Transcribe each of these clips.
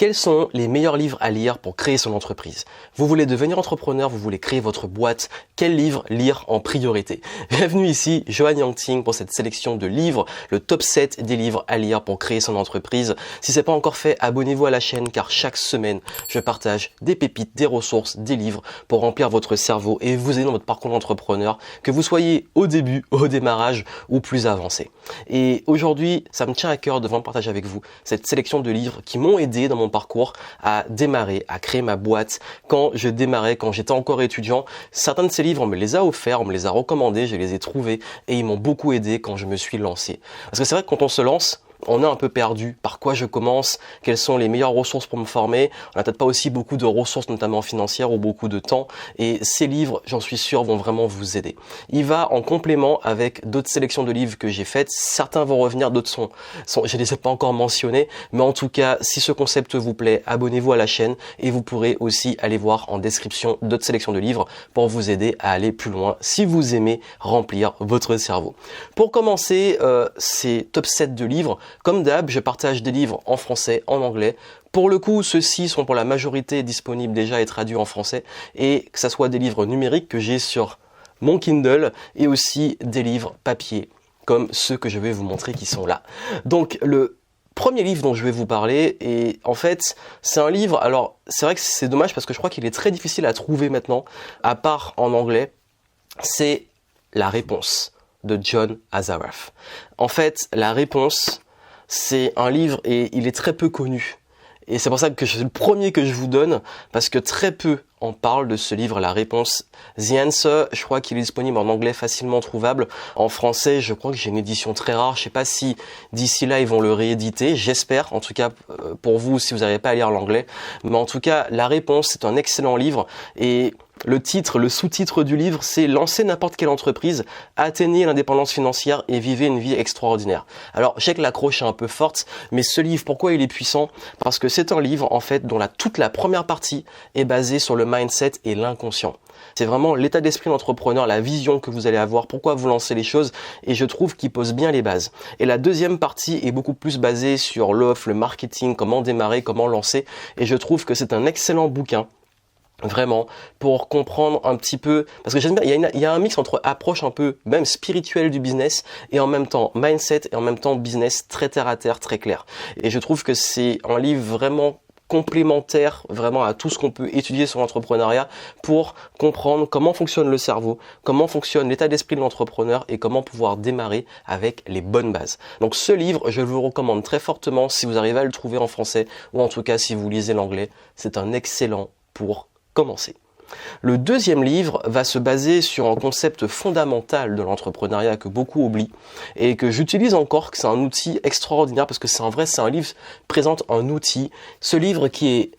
Quels sont les meilleurs livres à lire pour créer son entreprise? Vous voulez devenir entrepreneur, vous voulez créer votre boîte, quel livre lire en priorité? Bienvenue ici, Johan Yangting pour cette sélection de livres, le top 7 des livres à lire pour créer son entreprise. Si ce n'est pas encore fait, abonnez-vous à la chaîne car chaque semaine, je partage des pépites, des ressources, des livres pour remplir votre cerveau et vous aider dans votre parcours d'entrepreneur, que vous soyez au début, au démarrage ou plus avancé. Et aujourd'hui, ça me tient à cœur de vraiment partager avec vous cette sélection de livres qui m'ont aidé dans mon parcours à démarrer, à créer ma boîte. Quand je démarrais, quand j'étais encore étudiant, certains de ces livres, on me les a offerts, on me les a recommandés, je les ai trouvés et ils m'ont beaucoup aidé quand je me suis lancé. Parce que c'est vrai que quand on se lance, on est un peu perdu. Par quoi je commence? Quelles sont les meilleures ressources pour me former? On n'a peut-être pas aussi beaucoup de ressources, notamment financières, ou beaucoup de temps. Et ces livres, j'en suis sûr, vont vraiment vous aider. Il va en complément avec d'autres sélections de livres que j'ai faites. Certains vont revenir, d'autres je les ai pas encore mentionnés. Mais en tout cas, si ce concept vous plaît, abonnez-vous à la chaîne et vous pourrez aussi aller voir en description d'autres sélections de livres pour vous aider à aller plus loin si vous aimez remplir votre cerveau. Pour commencer, ces top 7 de livres, comme d'hab, je partage des livres en français, en anglais. Pour le coup, ceux-ci sont pour la majorité disponibles déjà et traduits en français, et que ce soit des livres numériques que j'ai sur mon Kindle et aussi des livres papier, comme ceux que je vais vous montrer qui sont là. Donc, le premier livre dont je vais vous parler, et en fait, c'est un livre, alors c'est vrai que c'est dommage parce que je crois qu'il est très difficile à trouver maintenant, à part en anglais, c'est La Réponse de John Assaraf. En fait, La Réponse, c'est un livre et il est très peu connu. Et c'est pour ça que c'est le premier que je vous donne, parce que très peu en parlent de ce livre, La Réponse. The Answer, je crois qu'il est disponible en anglais facilement trouvable. En français, je crois que j'ai une édition très rare. Je sais pas si d'ici là, ils vont le rééditer. J'espère, en tout cas pour vous, si vous n'arrivez pas à lire l'anglais. Mais en tout cas, La Réponse, c'est un excellent livre. Et le titre, le sous-titre du livre, c'est « Lancez n'importe quelle entreprise, atteignez l'indépendance financière et vivez une vie extraordinaire ». Alors, je sais que l'accroche est un peu forte, mais ce livre, pourquoi il est puissant? Parce que c'est un livre, en fait, dont toute la première partie est basée sur le mindset et l'inconscient. C'est vraiment l'état d'esprit d'entrepreneur, la vision que vous allez avoir, pourquoi vous lancez les choses, et je trouve qu'il pose bien les bases. Et la deuxième partie est beaucoup plus basée sur l'offre, le marketing, comment démarrer, comment lancer, et je trouve que c'est un excellent bouquin. Vraiment, pour comprendre un petit peu, parce que j'aime bien, il y a un mix entre approche un peu même spirituelle du business et en même temps mindset et en même temps business très terre à terre, très clair. Et je trouve que c'est un livre vraiment complémentaire vraiment à tout ce qu'on peut étudier sur l'entrepreneuriat pour comprendre comment fonctionne le cerveau, comment fonctionne l'état d'esprit de l'entrepreneur et comment pouvoir démarrer avec les bonnes bases. Donc ce livre, je vous le recommande très fortement si vous arrivez à le trouver en français ou en tout cas si vous lisez l'anglais, c'est un excellent pour commencer. Le deuxième livre va se baser sur un concept fondamental de l'entrepreneuriat que beaucoup oublient et que j'utilise encore, que c'est un outil extraordinaire parce que c'est un livre qui présente un outil, ce livre qui est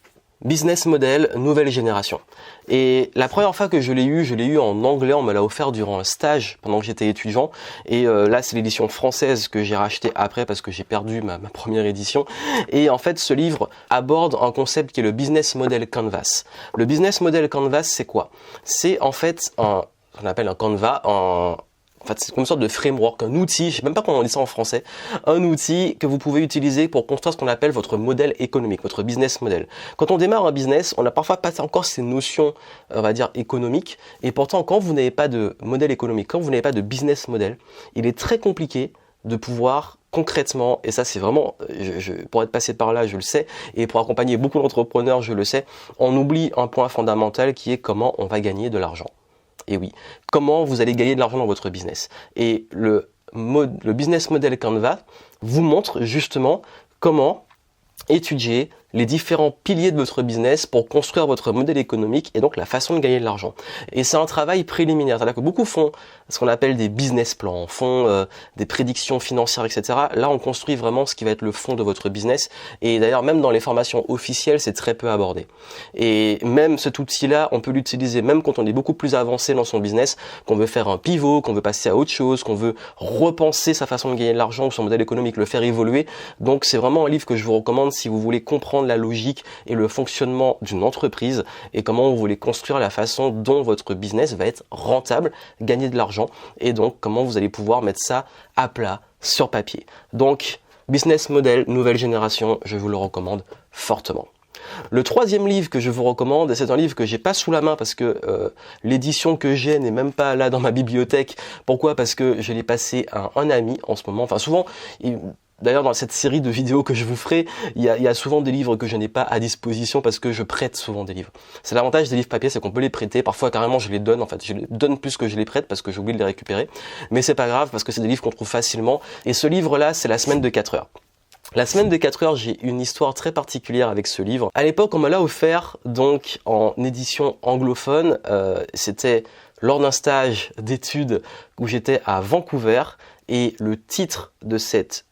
Business Model Nouvelle Génération. Et la première fois que je l'ai eu en anglais, on me l'a offert durant un stage pendant que j'étais étudiant. Et là, c'est l'édition française que j'ai racheté après parce que j'ai perdu ma première édition. Et en fait, ce livre aborde un concept qui est le Business Model Canvas. Le Business Model Canvas, c'est quoi? C'est en fait on appelle un canvas, en fait, c'est comme une sorte de framework, un outil, je sais même pas comment on dit ça en français, un outil que vous pouvez utiliser pour construire ce qu'on appelle votre modèle économique, votre business model. Quand on démarre un business, on n'a parfois pas encore ces notions, on va dire, économiques. Et pourtant, quand vous n'avez pas de modèle économique, quand vous n'avez pas de business model, il est très compliqué de pouvoir concrètement, et ça c'est vraiment, pour être passé par là, je le sais, et pour accompagner beaucoup d'entrepreneurs, je le sais, on oublie un point fondamental qui est comment on va gagner de l'argent. Et oui, comment vous allez gagner de l'argent dans votre business. Et le Business Model Canvas vous montre justement comment étudier les différents piliers de votre business pour construire votre modèle économique et donc la façon de gagner de l'argent. Et c'est un travail préliminaire, c'est-à-dire que beaucoup font ce qu'on appelle des business plans, font des prédictions financières, etc. Là, on construit vraiment ce qui va être le fond de votre business. Et d'ailleurs, même dans les formations officielles, c'est très peu abordé. Et même cet outil-là, on peut l'utiliser même quand on est beaucoup plus avancé dans son business, qu'on veut faire un pivot, qu'on veut passer à autre chose, qu'on veut repenser sa façon de gagner de l'argent ou son modèle économique, le faire évoluer. Donc, c'est vraiment un livre que je vous recommande si vous voulez comprendre la logique et le fonctionnement d'une entreprise et comment vous voulez construire la façon dont votre business va être rentable, gagner de l'argent et donc comment vous allez pouvoir mettre ça à plat sur papier. Donc, Business Model, nouvelle génération, je vous le recommande fortement. Le troisième livre que je vous recommande, et c'est un livre que j'ai pas sous la main parce que l'édition que j'ai n'est même pas là dans ma bibliothèque. Pourquoi? Parce que je l'ai passé à un ami en ce moment. Enfin souvent, d'ailleurs dans cette série de vidéos que je vous ferai, il y a souvent des livres que je n'ai pas à disposition parce que je prête souvent des livres. C'est l'avantage des livres papier, c'est qu'on peut les prêter. Parfois carrément je les donne, en fait je les donne plus que je les prête parce que j'ai oublié de les récupérer. Mais c'est pas grave parce que c'est des livres qu'on trouve facilement. Et ce livre-là, c'est La semaine de 4 heures. La semaine de 4 heures, j'ai une histoire très particulière avec ce livre. À l'époque, on me l'a offert donc en édition anglophone. C'était lors d'un stage d'études où j'étais à Vancouver et le titre de cet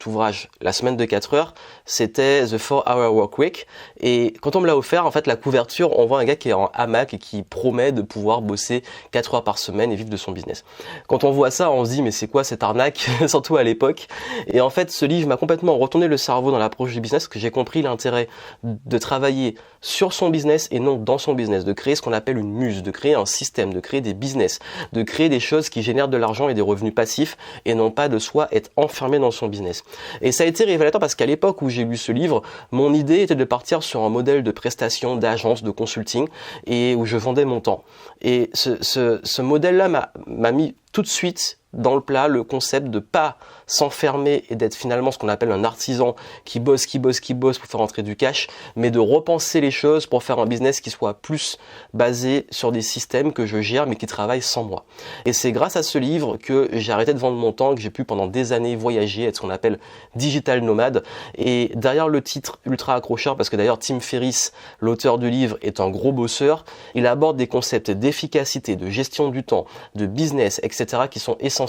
ouvrage, La semaine de 4 heures, c'était The 4-Hour Workweek. Et quand on me l'a offert, en fait, la couverture, on voit un gars qui est en hamac et qui promet de pouvoir bosser 4 heures par semaine et vivre de son business. Quand on voit ça, on se dit, mais c'est quoi cette arnaque? Surtout à l'époque. Et en fait, ce livre m'a complètement retourné le cerveau dans l'approche du business, que j'ai compris l'intérêt de travailler sur son business et non dans son business, de créer ce qu'on appelle une muse, de créer un système, de créer des business, de créer des choses qui génèrent de l'argent et des revenus passifs et non pas de soi être enfermé dans son business. Et ça a été révélateur parce qu'à l'époque où j'ai lu ce livre, mon idée était de partir sur un modèle de prestation, d'agence, de consulting et où je vendais mon temps. Et ce modèle-là m'a mis tout de suite dans le plat le concept de pas s'enfermer et d'être finalement ce qu'on appelle un artisan qui bosse pour faire entrer du cash, mais de repenser les choses pour faire un business qui soit plus basé sur des systèmes que je gère mais qui travaillent sans moi. Et c'est grâce à ce livre que j'ai arrêté de vendre mon temps, que j'ai pu pendant des années voyager, être ce qu'on appelle digital nomade. Et derrière le titre ultra accrocheur, parce que d'ailleurs Tim Ferriss, l'auteur du livre, est un gros bosseur, il aborde des concepts d'efficacité, de gestion du temps, de business, etc. qui sont essentiels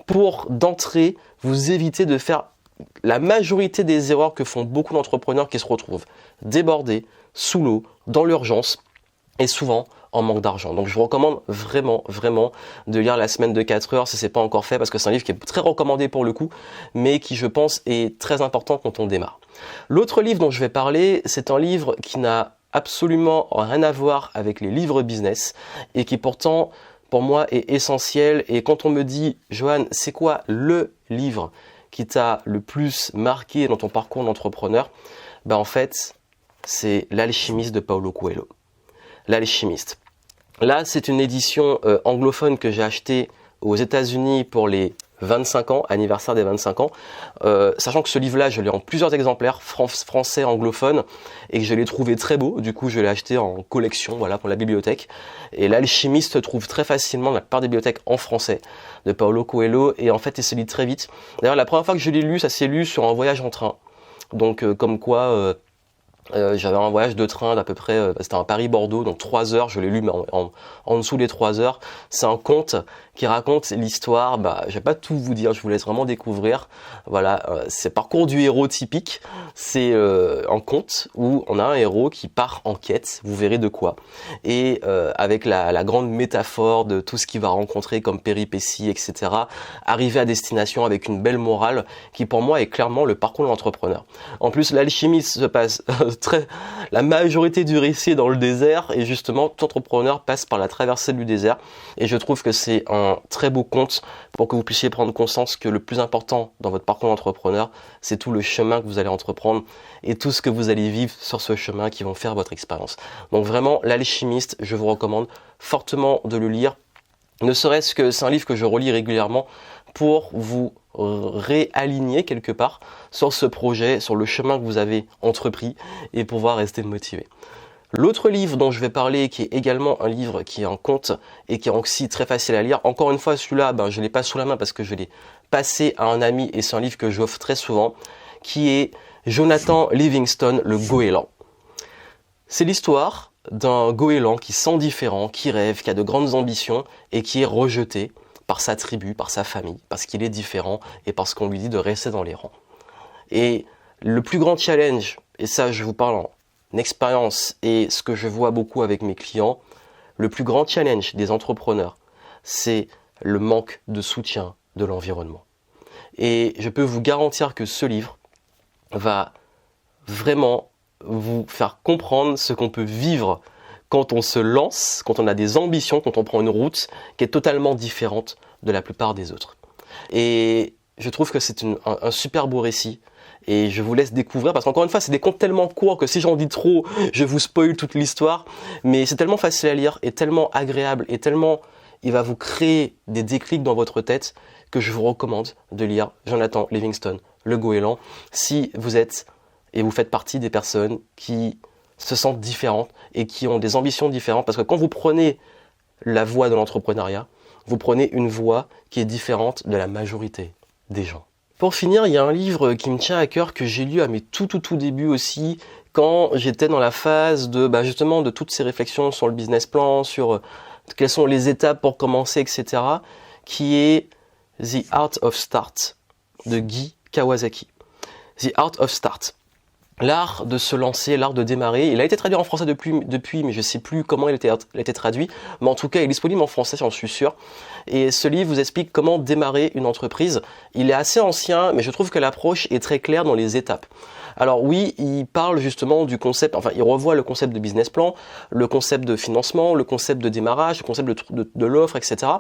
pour d'entrée vous éviter de faire la majorité des erreurs que font beaucoup d'entrepreneurs qui se retrouvent débordés, sous l'eau, dans l'urgence et souvent en manque d'argent. Donc je vous recommande vraiment de lire La semaine de 4 heures si c'est pas encore fait parce que c'est un livre qui est très recommandé pour le coup mais qui je pense est très important quand on démarre. L'autre livre dont je vais parler, c'est un livre qui n'a absolument rien à voir avec les livres business et qui pourtant pour moi est essentiel. Et quand on me dit Johan, c'est quoi le livre qui t'a le plus marqué dans ton parcours d'entrepreneur? En fait, c'est L'Alchimiste de Paulo Coelho. L'Alchimiste. Là, c'est une édition anglophone que j'ai achetée aux États-Unis pour les 25 ans, anniversaire des 25 ans, sachant que ce livre-là, je l'ai en plusieurs exemplaires, français, anglophone, et que je l'ai trouvé très beau, du coup je l'ai acheté en collection, voilà, pour la bibliothèque. Et L'Alchimiste se trouve très facilement dans la plupart des bibliothèques en français, de Paulo Coelho, et en fait il se lit très vite. D'ailleurs la première fois que je l'ai lu, ça s'est lu sur un voyage en train, donc comme quoi... j'avais un voyage de train d'à peu près, c'était un Paris-Bordeaux, donc 3 heures, je l'ai lu mais en dessous des 3 heures. C'est un conte qui raconte l'histoire, je vais pas tout vous dire, je vous laisse vraiment découvrir. Voilà, c'est le parcours du héros typique, c'est un conte où on a un héros qui part en quête, vous verrez de quoi, et avec la grande métaphore de tout ce qu'il va rencontrer comme péripéties, etc., arriver à destination avec une belle morale qui pour moi est clairement le parcours de l'entrepreneur. En plus, l'alchimiste se passe la majorité du récit est dans le désert et justement tout entrepreneur passe par la traversée du désert et je trouve que c'est un très beau conte pour que vous puissiez prendre conscience que le plus important dans votre parcours d'entrepreneur, c'est tout le chemin que vous allez entreprendre et tout ce que vous allez vivre sur ce chemin qui vont faire votre expérience. Donc vraiment, L'Alchimiste, je vous recommande fortement de le lire, ne serait-ce que c'est un livre que je relis régulièrement pour vous réaligner quelque part sur ce projet, sur le chemin que vous avez entrepris et pouvoir rester motivé. L'autre livre dont je vais parler, qui est également un livre qui est un conte et qui est aussi très facile à lire, encore une fois celui-là je ne l'ai pas sous la main parce que je l'ai passé à un ami et c'est un livre que j'offre très souvent, qui est Jonathan Livingston, le goéland. C'est l'histoire d'un goéland qui sent différent, qui rêve, qui a de grandes ambitions et qui est rejeté par sa tribu, par sa famille, parce qu'il est différent et parce qu'on lui dit de rester dans les rangs. Et le plus grand challenge, et ça je vous parle en expérience et ce que je vois beaucoup avec mes clients, le plus grand challenge des entrepreneurs, c'est le manque de soutien de l'environnement. Et je peux vous garantir que ce livre va vraiment vous faire comprendre ce qu'on peut vivre quand on se lance, quand on a des ambitions, quand on prend une route qui est totalement différente de la plupart des autres. Et je trouve que c'est un super beau récit. Et je vous laisse découvrir, parce qu'encore une fois, c'est des contes tellement courts que si j'en dis trop, je vous spoil toute l'histoire. Mais c'est tellement facile à lire, et tellement agréable, et tellement il va vous créer des déclics dans votre tête, que je vous recommande de lire Jonathan Livingston, Le Goéland, si vous êtes et vous faites partie des personnes qui se sentent différentes et qui ont des ambitions différentes. Parce que quand vous prenez la voie de l'entrepreneuriat, vous prenez une voie qui est différente de la majorité des gens. Pour finir, il y a un livre qui me tient à cœur que j'ai lu à mes tout débuts aussi, quand j'étais dans la phase de justement de toutes ces réflexions sur le business plan, sur quelles sont les étapes pour commencer, etc., qui est The Art of Start de Guy Kawasaki. The Art of Start. L'art de se lancer, l'art de démarrer. Il a été traduit en français depuis, mais je ne sais plus comment il a été traduit. Mais en tout cas, il est disponible en français, j'en suis sûr. Et ce livre vous explique comment démarrer une entreprise. Il est assez ancien, mais je trouve que l'approche est très claire dans les étapes. Alors oui, il parle justement du concept, il revoit le concept de business plan, le concept de financement, le concept de démarrage, le concept de l'offre, etc.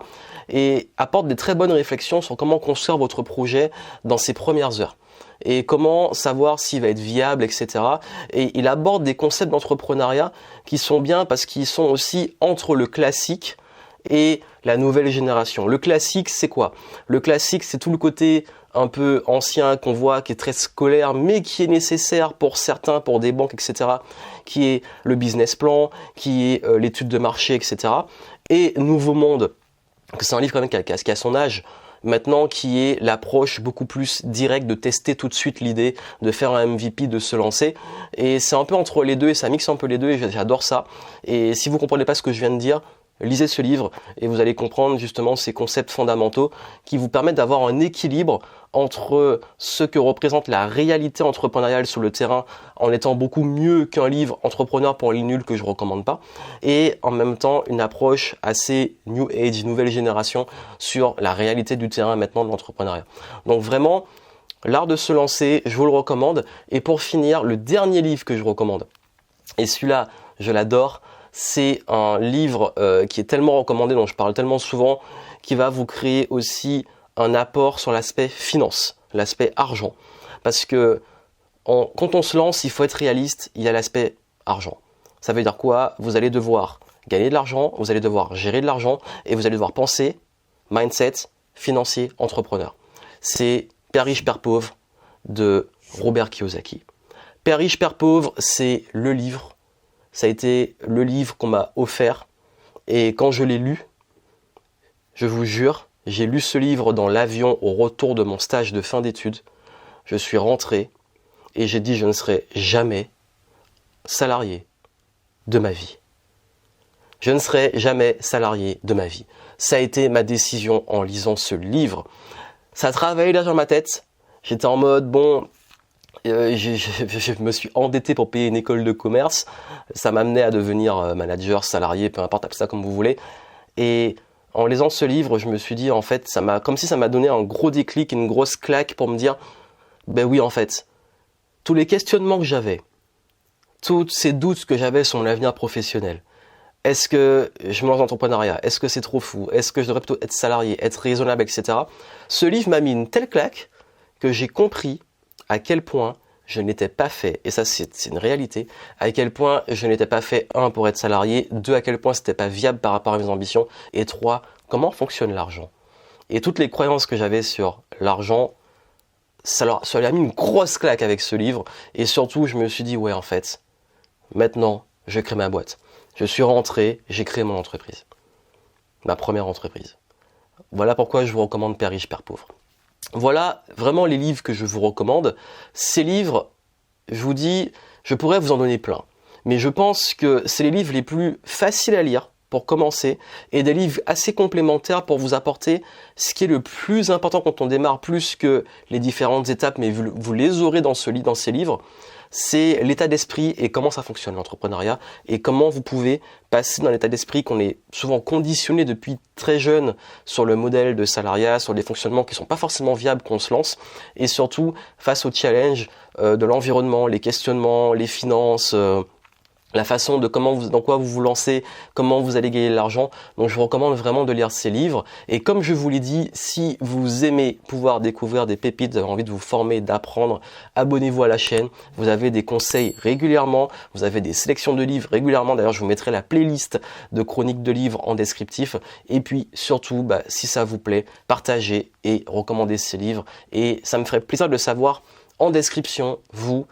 Et apporte des très bonnes réflexions sur comment construire votre projet dans ses premières heures. Et comment savoir s'il va être viable, etc. Et il aborde des concepts d'entrepreneuriat qui sont bien parce qu'ils sont aussi entre le classique et la nouvelle génération. Le classique, c'est quoi? Le classique, c'est tout le côté un peu ancien qu'on voit, qui est très scolaire, mais qui est nécessaire pour certains, pour des banques, etc., qui est le business plan, qui est l'étude de marché, etc. Et Nouveau Monde, c'est un livre quand même qui a son âge, maintenant, qui est l'approche beaucoup plus directe de tester tout de suite l'idée, de faire un MVP, de se lancer. Et c'est un peu entre les deux, et ça mixe un peu les deux, et j'adore ça. Et si vous comprenez pas ce que je viens de dire, lisez ce livre et vous allez comprendre justement ces concepts fondamentaux qui vous permettent d'avoir un équilibre entre ce que représente la réalité entrepreneuriale sur le terrain en étant beaucoup mieux qu'un livre entrepreneur pour les nuls que je recommande pas, et en même temps une approche assez new age, nouvelle génération sur la réalité du terrain maintenant de l'entrepreneuriat. Donc vraiment, l'art de se lancer, je vous le recommande. Et pour finir, le dernier livre que je recommande, et celui-là je l'adore, c'est un livre qui est tellement recommandé, dont je parle tellement souvent, qui va vous créer aussi un apport sur l'aspect finance, l'aspect argent. Parce que quand on se lance, il faut être réaliste, il y a l'aspect argent. Ça veut dire quoi? Vous allez devoir gagner de l'argent, vous allez devoir gérer de l'argent, et vous allez devoir penser mindset financier entrepreneur. C'est Père riche, Père pauvre de Robert Kiyosaki. Père riche, Père pauvre, c'est le livre. Ça a été le livre qu'on m'a offert, et quand je l'ai lu, je vous jure, j'ai lu ce livre dans l'avion au retour de mon stage de fin d'études. Je suis rentré et j'ai dit je ne serai jamais salarié de ma vie. Je ne serai jamais salarié de ma vie. Ça a été ma décision en lisant ce livre. Ça a travaillé là dans ma tête. J'étais en mode je me suis endetté pour payer une école de commerce. Ça m'amenait à devenir manager, salarié, peu importe, appelez ça comme vous voulez. Et en lisant ce livre, je me suis dit, en fait, comme si ça m'a donné un gros déclic, une grosse claque pour me dire, ben oui, en fait, tous les questionnements que j'avais, tous ces doutes que j'avais sur mon avenir professionnel, est-ce que je me lance dans l'entrepreneuriat? Est-ce que c'est trop fou? Est-ce que je devrais plutôt être salarié, être raisonnable, etc. Ce livre m'a mis une telle claque que j'ai compris à quel point je n'étais pas fait, et ça c'est une réalité, à quel point je n'étais pas fait, 1, pour être salarié, 2, à quel point c'était pas viable par rapport à mes ambitions, et 3, comment fonctionne l'argent. Et toutes les croyances que j'avais sur l'argent, ça lui a mis une grosse claque avec ce livre, et surtout je me suis dit, ouais en fait, maintenant je crée ma boîte. Je suis rentré, j'ai créé mon entreprise, ma première entreprise. Voilà pourquoi je vous recommande Père riche, Père pauvre. Voilà vraiment les livres que je vous recommande. Ces livres, je vous dis, je pourrais vous en donner plein. Mais je pense que c'est les livres les plus faciles à lire pour commencer et des livres assez complémentaires pour vous apporter ce qui est le plus important quand on démarre, plus que les différentes étapes, mais vous les aurez dans ces livres. C'est l'état d'esprit et comment ça fonctionne l'entrepreneuriat et comment vous pouvez passer dans l'état d'esprit qu'on est souvent conditionné depuis très jeune sur le modèle de salariat, sur des fonctionnements qui ne sont pas forcément viables qu'on se lance, et surtout face au challenge de l'environnement, les questionnements, les finances, la façon de dans quoi vous vous lancez, comment vous allez gagner de l'argent. Donc je vous recommande vraiment de lire ces livres. Et comme je vous l'ai dit, si vous aimez pouvoir découvrir des pépites, vous avez envie de vous former, d'apprendre, abonnez-vous à la chaîne. Vous avez des conseils régulièrement, vous avez des sélections de livres régulièrement. D'ailleurs, je vous mettrai la playlist de chroniques de livres en descriptif. Et puis surtout, si ça vous plaît, partagez et recommandez ces livres. Et ça me ferait plaisir de savoir en description, vous,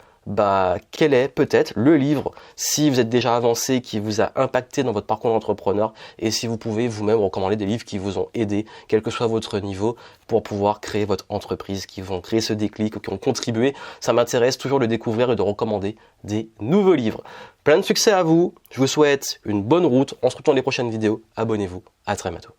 quel est peut-être le livre, si vous êtes déjà avancé, qui vous a impacté dans votre parcours d'entrepreneur, et si vous pouvez vous-même recommander des livres qui vous ont aidé, quel que soit votre niveau, pour pouvoir créer votre entreprise, qui vont créer ce déclic ou qui ont contribué. Ça m'intéresse toujours de découvrir et de recommander des nouveaux livres. Plein de succès à vous, je vous souhaite une bonne route, on se retrouve dans les prochaines vidéos, abonnez-vous, à très bientôt.